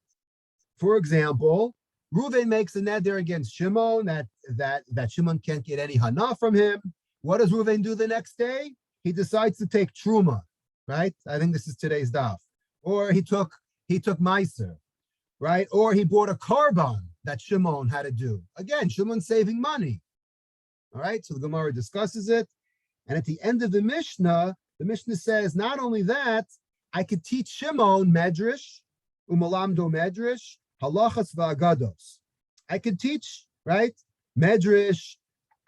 For example, Reuven makes a neder against Shimon that Shimon can't get any hana from him. What does Reuven do the next day? He decides to take truma, right? I think this is today's daf. Or he took meiser, right? Or he bought a korban that Shimon had to do. Again, Shimon's saving money. All right, so the Gemara discusses it. And at the end of the Mishnah says, not only that, I could teach Shimon medrash, umalamdo medrash, halachas va'agados. I could teach, right, medrash.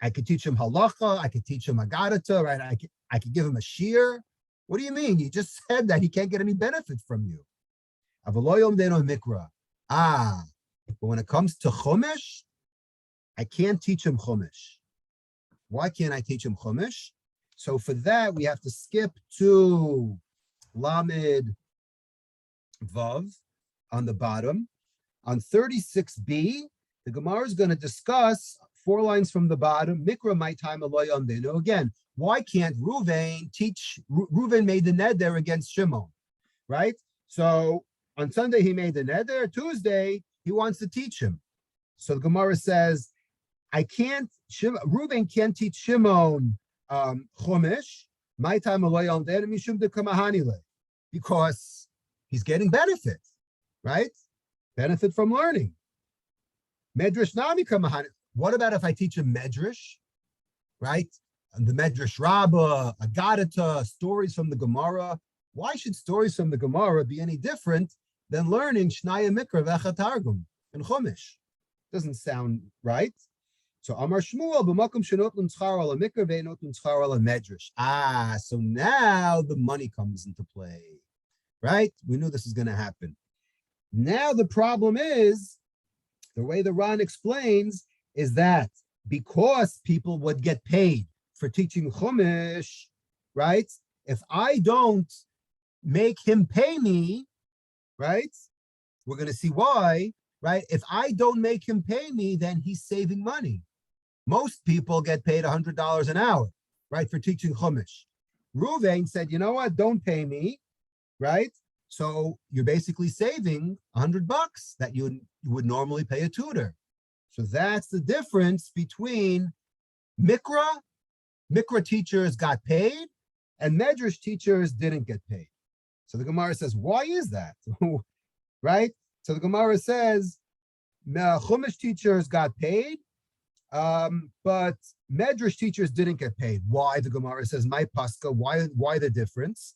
I could teach him halacha. I could teach him agadata, right? I could give him a shear. What do you mean? You just said that he can't get any benefit from you. Avaloyom deno mikra. But when it comes to chumash, I can't teach him chumash. Why can't I teach him Chumash? So for that, we have to skip to Lamed Vav on the bottom. On 36b, the Gemara is going to discuss 4 lines from the bottom. Mikra my time aloy amdenu. Again, why can't Ruvain teach? Ruvain made the neder against Shimon, right? So on Sunday he made the neder. Tuesday he wants to teach him. So the Gemara says, Ruvain can't teach Shimon Chumash. My time aloy amdenu mishum de kamahanile, because he's getting benefit, right? Benefit from learning. Medrash nami kamahan. What about if I teach him Medrash, right? And the Medrash Rabbah, Agadata, stories from the Gemara. Why should stories from the Gemara be any different than learning Shnaya Mikra Vecha Targum and Chumash? Doesn't sound right. So Amar Shmuel b'makom shenot l'ntzchar ala Mikra ve'enot l'ntzchar ala Medrash. So now the money comes into play, right? We knew this was going to happen. Now the problem is, the way the Ran explains, is that because people would get paid for teaching Chumash, right? If I don't make him pay me, right? We're going to see why, right? If I don't make him pay me, then he's saving money. Most people get paid $100 an hour, right, for teaching Chumash. Ruvain said, you know what? Don't pay me, right? So you're basically saving $100 that you would normally pay a tutor. So that's the difference between Mikra teachers got paid and Medrash teachers didn't get paid. So the Gemara says, why is that? Right? So the Gemara says, Chumash teachers got paid, but Medrash teachers didn't get paid. Why? The Gemara says, my paska, why the difference?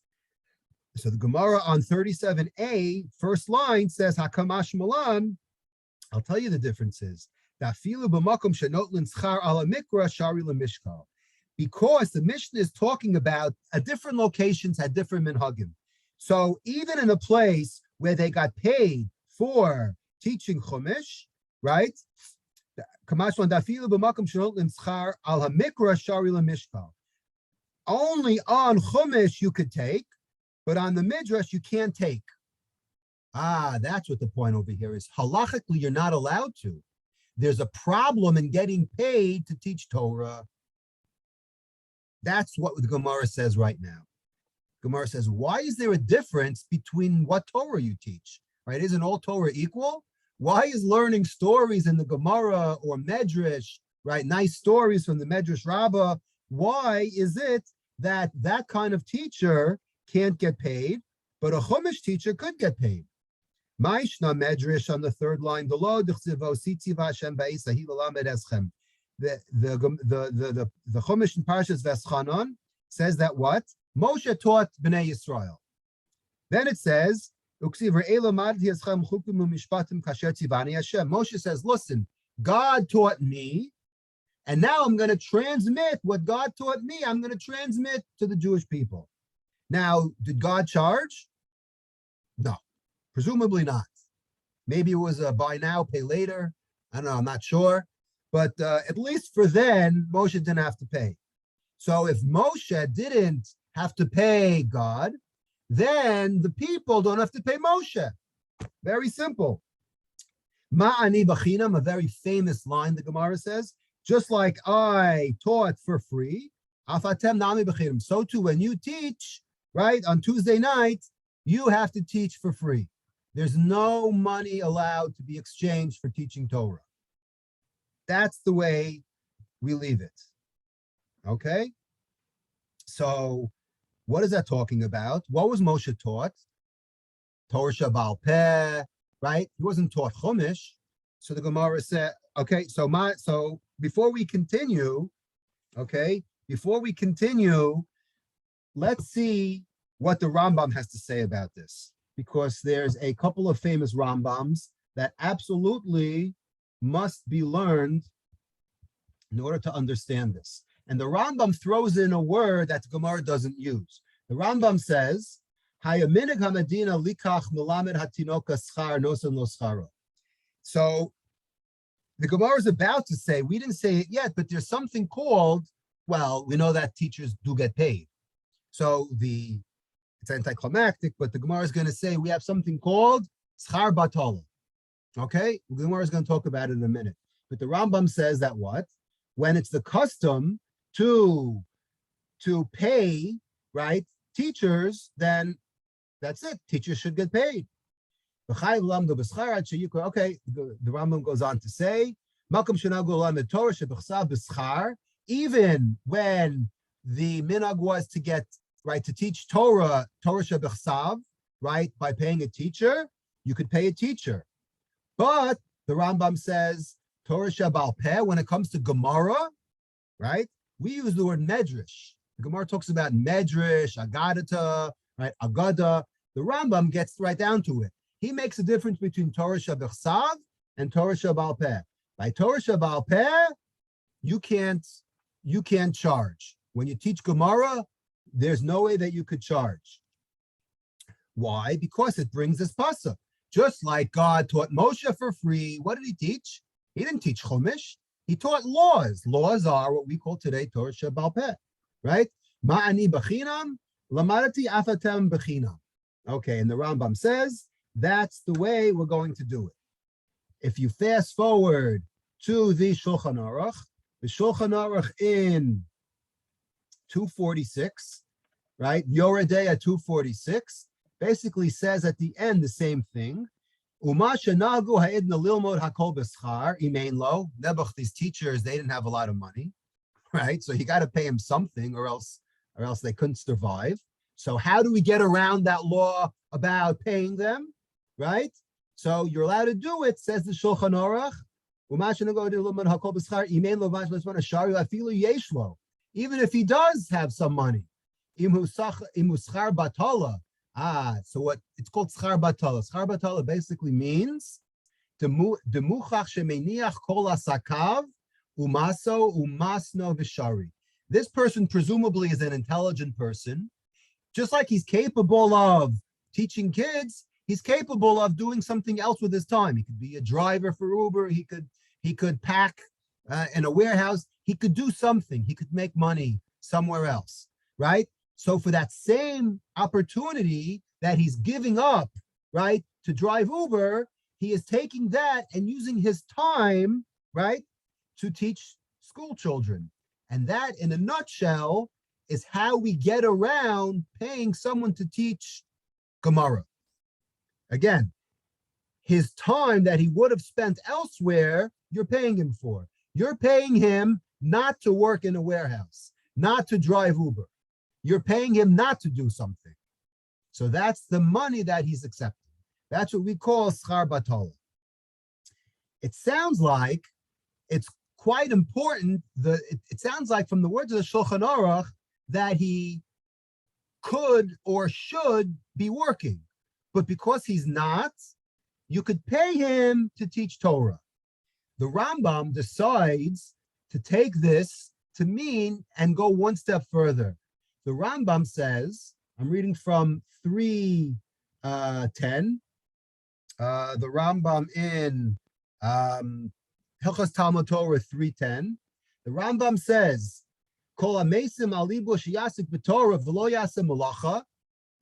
So the Gemara on 37a, first line says, Hakamash Malan, I'll tell you the differences. Because the Mishnah is talking about different locations had different minhagim. So even in a place where they got paid for teaching Chumash, right? Only on Chumash you could take, but on the Midrash you can't take. That's what the point over here is. Halachically, you're not allowed to. There's a problem in getting paid to teach Torah. That's what the Gemara says right now. Gemara says, why is there a difference between what Torah you teach? Right? Isn't all Torah equal? Why is learning stories in the Gemara or Medrash, right? Nice stories from the Medrash Rabbah. Why is it that that kind of teacher can't get paid, but a Chumash teacher could get paid? Ma'ishna Medrash on the third line. The Chumash in Parshas Veschanon says that what? Moshe taught Bnei Yisrael. Then it says, Moshe says, listen, God taught me, and now I'm going to transmit what God taught me. I'm going to transmit to the Jewish people. Now, did God charge? No, presumably not. Maybe it was a buy now, pay later. I don't know, I'm not sure. But at least for then, Moshe didn't have to pay. So if Moshe didn't have to pay God, then the people don't have to pay Moshe. Very simple. Ma'ani b'chinam, a very famous line the Gemara says, just like I taught for free, afatem nami b'chinam. So too, when you teach, right, on Tuesday night, you have to teach for free. There's no money allowed to be exchanged for teaching Torah. That's the way we leave it. Okay? So, what is that talking about? What was Moshe taught? Torah Shabal Peh, right? He wasn't taught Chumash. So the Gemara said, okay, so before we continue, let's see what the Rambam has to say about this, because there's a couple of famous Rambams that absolutely must be learned in order to understand this. And the Rambam throws in a word that the Gemara doesn't use. The Rambam says, "Hayaminig hamadina likach melamed hatinoka schar nosan lo scharo." So the Gemara is about to say, we didn't say it yet, but there's something called Well, we know that teachers do get paid. So it's anticlimactic, but the Gemara is going to say we have something called schar batala. Okay, the Gemara is going to talk about it in a minute. But the Rambam says that what? When it's the custom to pay, right, teachers, then that's it. Teachers should get paid. Okay, the Rambam goes on to say, even when the minhag was to get, right, to teach Torah shebechsav, right, by paying a teacher, you could pay a teacher. But the Rambam says, Torah shebal peh, when it comes to Gemara, right, we use the word medrash. The Gemara talks about medrash, agadata, right, agada. The Rambam gets right down to it. He makes a difference between Torah shebechsav and Torah shebal peh. By Torah shebal peh, you can't charge. When you teach Gemara, there's no way that you could charge. Why? Because it brings this pasuk. Just like God taught Moshe for free, what did he teach? He didn't teach Chumash. He taught laws. Laws are what we call today Torah shebal peh, right? Ma'ani b'chinam, lamadati afatem b'chinam. Okay, and the Rambam says that's the way we're going to do it. If you fast forward to the Shulchan Aruch in 246, right? Yoredeya 246 basically says at the end the same thing. Nebuch, these teachers, they didn't have a lot of money, right? So you got to pay them something, or else they couldn't survive. So how do we get around that law about paying them, right? So you're allowed to do it, says the Shulchan Aruch. Even if he does have some money. So what it's called schar batala. Schar batala basically means this person presumably is an intelligent person. Just like he's capable of teaching kids, he's capable of doing something else with his time. He could be a driver for Uber. He could pack in a warehouse. He could do something. He could make money somewhere else, right? So for that same opportunity that he's giving up, right, to drive Uber, he is taking that and using his time, right, to teach school children. And that, in a nutshell, is how we get around paying someone to teach Gemara. Again, his time that he would have spent elsewhere, you're paying him for. You're paying him not to work in a warehouse, not to drive Uber. You're paying him not to do something. So that's the money that he's accepting. That's what we call schar batala. It sounds like it's quite important. It sounds like from the words of the Shulchan Aruch that he could or should be working. But because he's not, you could pay him to teach Torah. The Rambam decides to take this to mean and go one step further. The Rambam says, I'm reading from 3:10. The Rambam in Hilchos Talmud Torah 3:10. The Rambam says, Kol hamesim al libo sheyasik b'Torah v'lo yaseh malacha,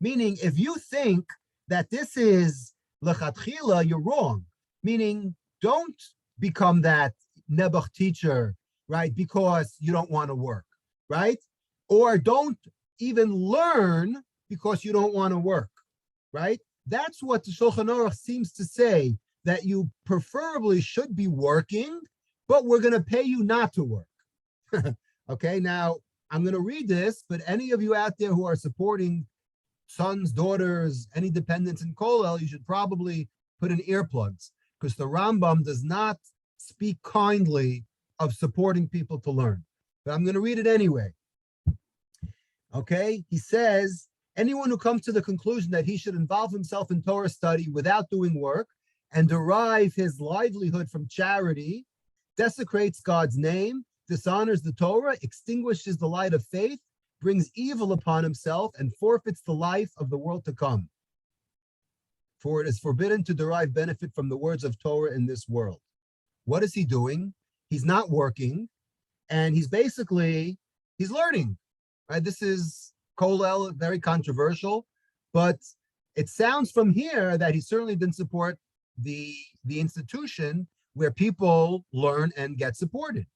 meaning if you think that this is lechatchila, you're wrong. Meaning, don't become that Nebuch teacher, right, because you don't want to work, right? Or don't even learn because you don't want to work, right? That's what the Shulchan Aruch seems to say, that you preferably should be working, but we're going to pay you not to work. Okay, now I'm going to read this, but any of you out there who are supporting sons, daughters, any dependents in Kollel, you should probably put in earplugs, because the Rambam does not speak kindly of supporting people to learn. But I'm going to read it anyway. Okay, he says, anyone who comes to the conclusion that he should involve himself in Torah study without doing work and derive his livelihood from charity desecrates God's name, dishonors the Torah, extinguishes the light of faith, brings evil upon himself, and forfeits the life of the world to come. For it is forbidden to derive benefit from the words of Torah in this world. What is he doing? He's not working, and he's basically he's learning, right? This is Kolel, very controversial, but it sounds from here that he certainly didn't support the institution where people learn and get supported,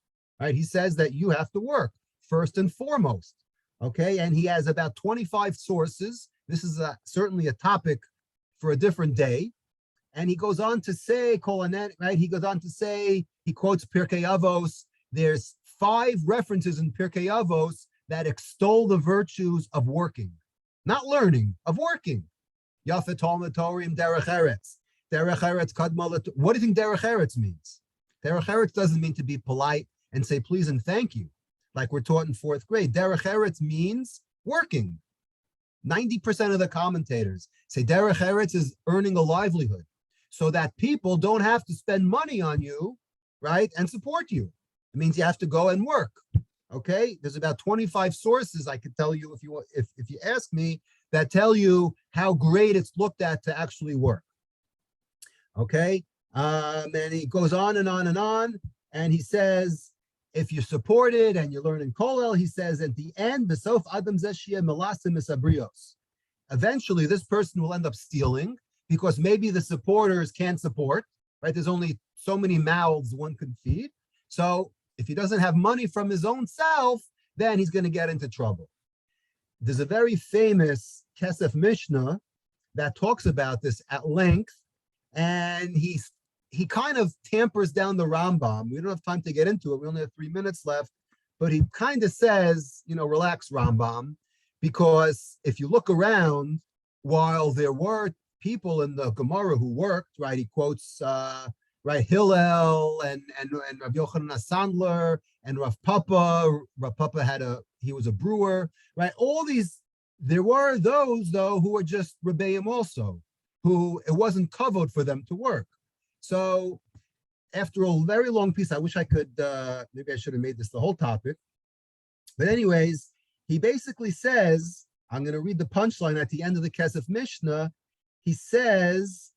right? He says that you have to work first and foremost, okay? And he has about 25 sources. This is certainly a topic for a different day. And he goes on to say, right? He goes on to say, he quotes Pirkei Avos. There's 5 references in Pirkei Avos that extol the virtues of working, not learning, of working. Yafet Talmud Torim Derech Eretz. Derech Eretz Kadma. What do you think Derech Eretz means? Derech Eretz doesn't mean to be polite and say please and thank you, like we're taught in 4th grade. Derech Eretz means working. 90% of the commentators say Derech Eretz is earning a livelihood so that people don't have to spend money on you, right, and support you. It means you have to go and work. Okay, there's about 25 sources I could tell you if you ask me that tell you how great it's looked at to actually work. Okay, and he goes on and on and on, and he says if you support it and you learn in Kolel, he says at the end, Besof Adam Zeshia Melasim Misabrios. Eventually, this person will end up stealing because maybe the supporters can't support. Right, there's only so many mouths one could feed. So if he doesn't have money from his own self, then he's going to get into trouble. There's a very famous Kesef Mishnah that talks about this at length, and he kind of tampers down the Rambam. We don't have time to get into it. We only have 3 minutes left, but he kind of says, relax, Rambam, because if you look around, while there were people in the Gemara who worked, right, he quotes right, Hillel and Rav Yochanan Sandler and Rav Papa. Rav Papa he was a brewer, right? All these, there were those though who were just rebbeim also, who it wasn't covered for them to work. So after a very long piece, I wish I could, maybe I should have made this the whole topic. But anyways, he basically says, I'm going to read the punchline at the end of the Kesef Mishnah. He says,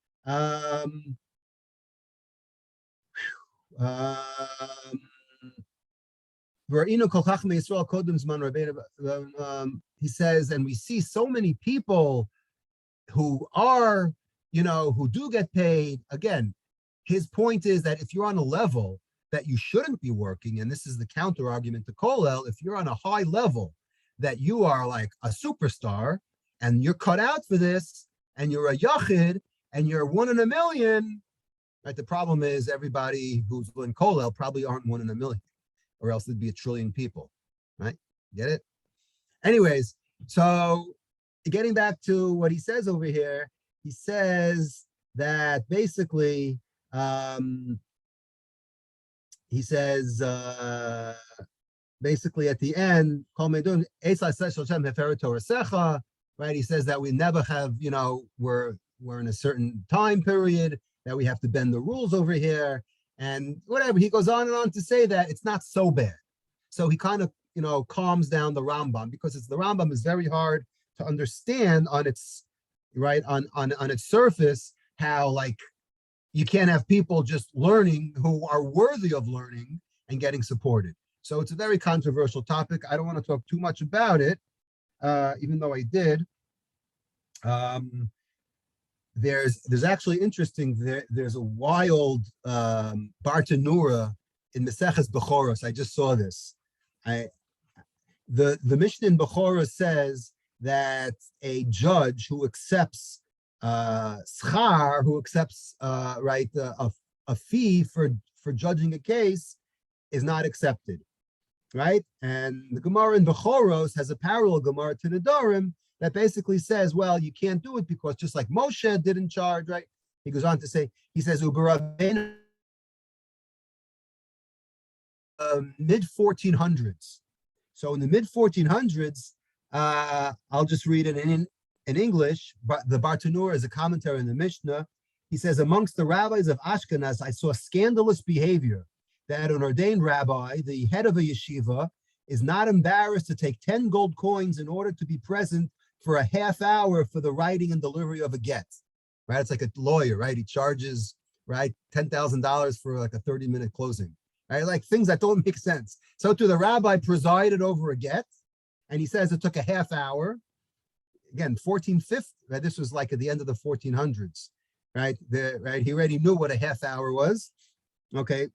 he says, and we see so many people who are, who do get paid. Again, his point is that if you're on a level that you shouldn't be working, and this is the counter argument to Kolel, if you're on a high level that you are like a superstar and you're cut out for this and you're a yachid and you're 1 in a million, right? The problem is everybody who's in Kolel probably aren't 1 in a million, or else there'd be 1 trillion people, right? Get it? Anyways, so getting back to what he says over here, he says that basically, he says, basically at the end, right? He says that we never have, we're in a certain time period that we have to bend the rules over here and whatever. He goes on and on to say that it's not so bad. So he kind of, calms down the Rambam, because the Rambam is very hard to understand on its, right, on its surface, how like you can't have people just learning who are worthy of learning and getting supported. So it's a very controversial topic. I don't want to talk too much about it, even though I did. There's actually interesting, there's a wild Bartanura in Maseches Bechoros. I just saw this. The Mishnah in Bechoros says that a judge who accepts schar, who accepts right a fee for judging a case, is not accepted, right? And the Gemara in Bechoros has a parallel Gemara to Nedarim that basically says, well, you can't do it because just like Moshe didn't charge, right? He goes on to say, he says, mid-1400s. So in the mid-1400s, I'll just read it in English, but the Bartanura is a commentary in the Mishnah. He says, amongst the rabbis of Ashkenaz, I saw scandalous behavior that an ordained rabbi, the head of a yeshiva, is not embarrassed to take 10 gold coins in order to be present for a half hour for the writing and delivery of a get, right? It's like a lawyer, right? He charges, right, $10,000 for like a 30-minute closing, right? Like things that don't make sense. So to the rabbi presided over a get, and he says it took a half hour. Again, 1450, right? This was like at the end of the 1400s, right? He already knew what a half hour was. Okay,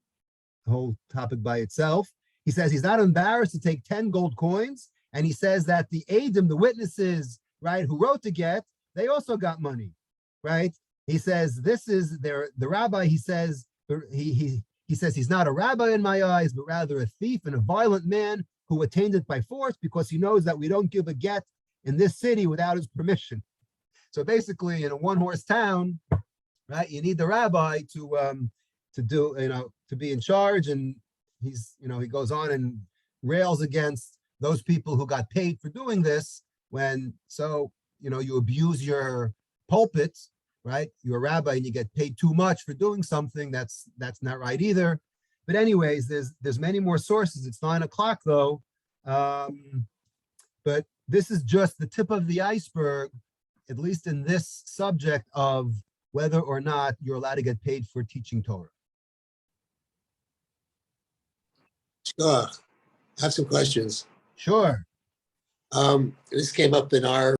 the whole topic by itself. He says he's not embarrassed to take 10 gold coins, and he says that the Adim, the witnesses, right, who wrote the get, they also got money, right? He says this is the rabbi. He says he says he's not a rabbi in my eyes, but rather a thief and a violent man who attained it by force, because he knows that we don't give a get in this city without his permission. So basically, in a one-horse town, right, you need the rabbi to do, to be in charge, and he's, he goes on and rails against those people who got paid for doing this. You abuse your pulpit, right? You're a rabbi and you get paid too much for doing something that's not right either. But anyways, there's many more sources. It's 9 o'clock though, but this is just the tip of the iceberg, at least in this subject of whether or not you're allowed to get paid for teaching Torah. Sure. I have some questions. Sure. This came up in our